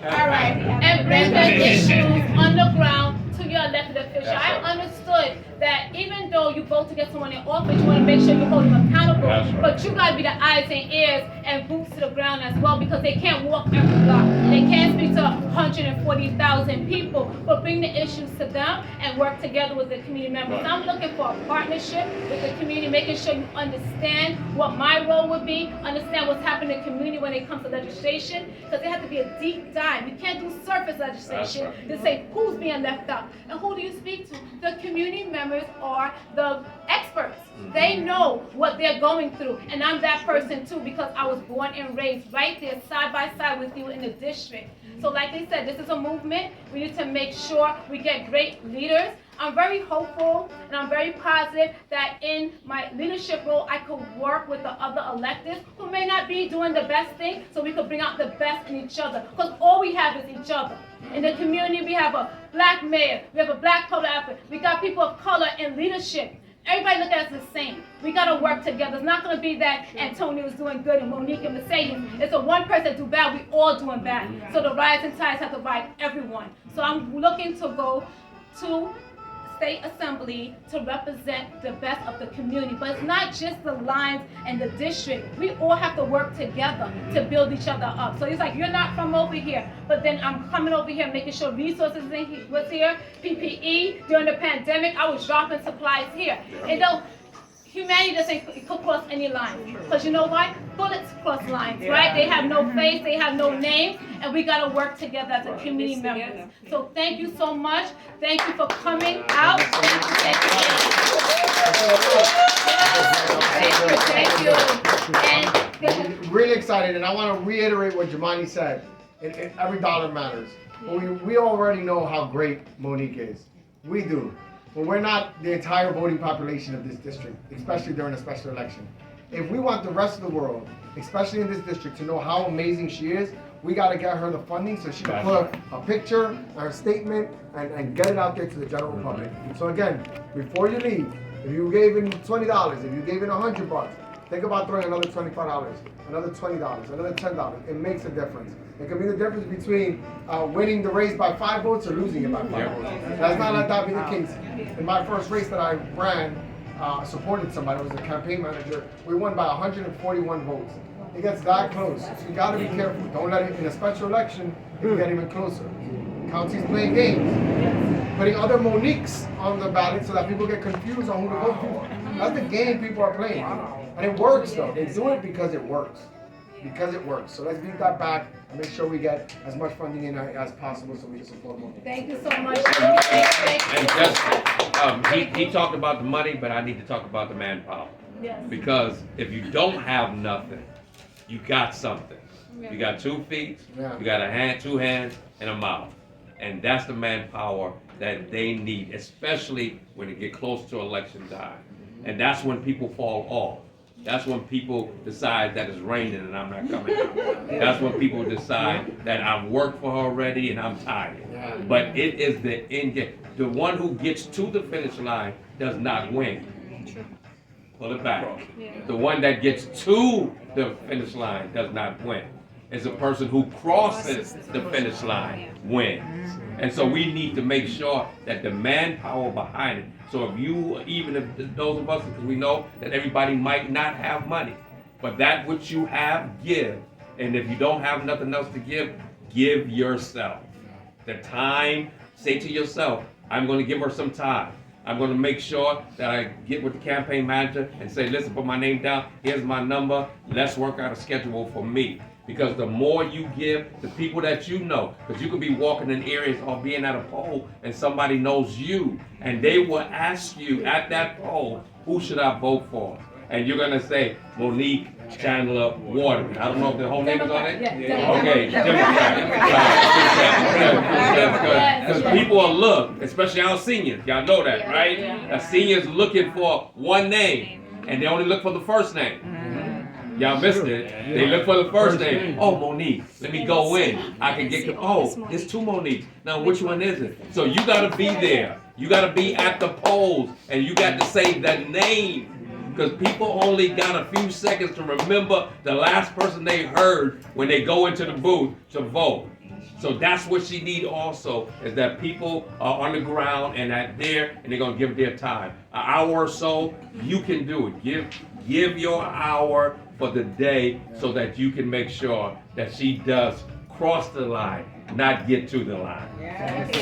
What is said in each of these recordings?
All right, and bring the issues on the ground to your elected official. I understood that even though you vote to get someone in office, you want to make sure you hold them accountable. But you got to be the eyes and ears and boots to the ground as well, because they can't walk every block. They can't speak to 140,000 people, but bring the issues to them and work together with the community members. I'm looking for a partnership with the community, making sure you understand what my role would be, understand what's happening in the community when it comes to legislation, because there has to be a deep dive. You can't do surface legislation to say who's being left out. And who do you speak to? The community members are the experts. They know what they're going through. And I'm that person too, because I was born and raised right there side by side with you in the district. So like they said, this is a movement. We need to make sure we get great leaders. I'm very hopeful and I'm very positive that in my leadership role, I could work with the other electeds who may not be doing the best thing, so we could bring out the best in each other. Because all we have is each other. In the community, we have a black mayor, we have a black public advocate, we got people of color in leadership. Everybody look at us the same. We got to work together. It's not going to be that Antonio is doing good and Monique and Mercedes. It's a one person do bad, we all doing bad. So the rising tides have to ride everyone. So I'm looking to go to state assembly to represent the best of the community. But it's not just the lines and the district. We all have to work together to build each other up. So it's like, you're not from over here, but then I'm coming over here making sure resources was here, PPE. During the pandemic, I was dropping supplies here. And though humanity doesn't cross any lines, because you know why? Bullets cross lines, right? They have no face, they have no name, and we got to work together as a community members. So thank you so much. Thank you for coming out. Thank you. And really excited, and I want to reiterate what Jamani said. Every dollar matters. But we already know how great Monique is. We do. But we're not the entire voting population of this district, especially during a special election. If we want the rest of the world, especially in this district, to know how amazing she is, we got to get her the funding so she can put a picture or a statement and get it out there to the general public. So again, before you leave, if you gave in $20, if you gave in $100, think about throwing another $25, another $20, another $10. It makes a difference. It can be the difference between winning the race by 5 votes or losing it by 5 votes. That's not let that be the case. In my first race that I ran, supported somebody, I was a campaign manager, we won by 141 votes. It gets that close, so you gotta be careful. Don't let it, in a special election, it can get even closer. Counties playing games, putting other Moniques on the ballot so that people get confused on who to vote for. That's the game people are playing. And it works though, they do it because it works. Because it works. So let's beat that back and make sure we get as much funding in as possible so we can support more. thank you so much. And just, he talked about the money, but I need to talk about the manpower. Yes. Because if you don't have nothing, you got something. You got 2 feet, you got a hand, 2 hands, and a mouth. And that's the manpower that they need, especially when it get close to election time. And that's when people fall off. That's when people decide that it's raining and I'm not coming out. That's when people decide that I've worked for already and I'm tired. But it is the end game. The one who gets to the finish line does not win. Pull it back. The one that gets to the finish line does not win. It's a person who crosses the finish line wins. And so we need to make sure that the manpower behind it. So if you, even if those of us, because we know that everybody might not have money, but that which you have, give. And if you don't have nothing else to give yourself. The time, say to yourself, I'm going to give her some time. I'm going to make sure that I get with the campaign manager and say, listen, put my name down. Here's my number. Let's work out a schedule for me. Because the more you give, the people that you know, because you could be walking in areas or being at a poll and somebody knows you, and they will ask you at that poll, who should I vote for? And you're going to say, Monique Chandler Waterman. I don't know if the whole name is on it. Okay, because people will look, especially our seniors. Y'all know that, right? A senior's looking for one name, and they only look for the first name. Y'all missed it. They look for the first name. Oh, Monique. Let me go in. I can get, oh, it's 2 Moniques. Now, which one is it? So you got to be there. You got to be at the polls, and you got to say the name. Because people only got a few seconds to remember the last person they heard when they go into the booth to vote. So that's what she need also, is that people are on the ground and that there, and they're gonna give their time. An hour or so, you can do it. Give your hour for the day so that you can make sure that she does cross the line, not get to the line. And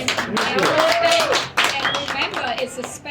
remember, it's a special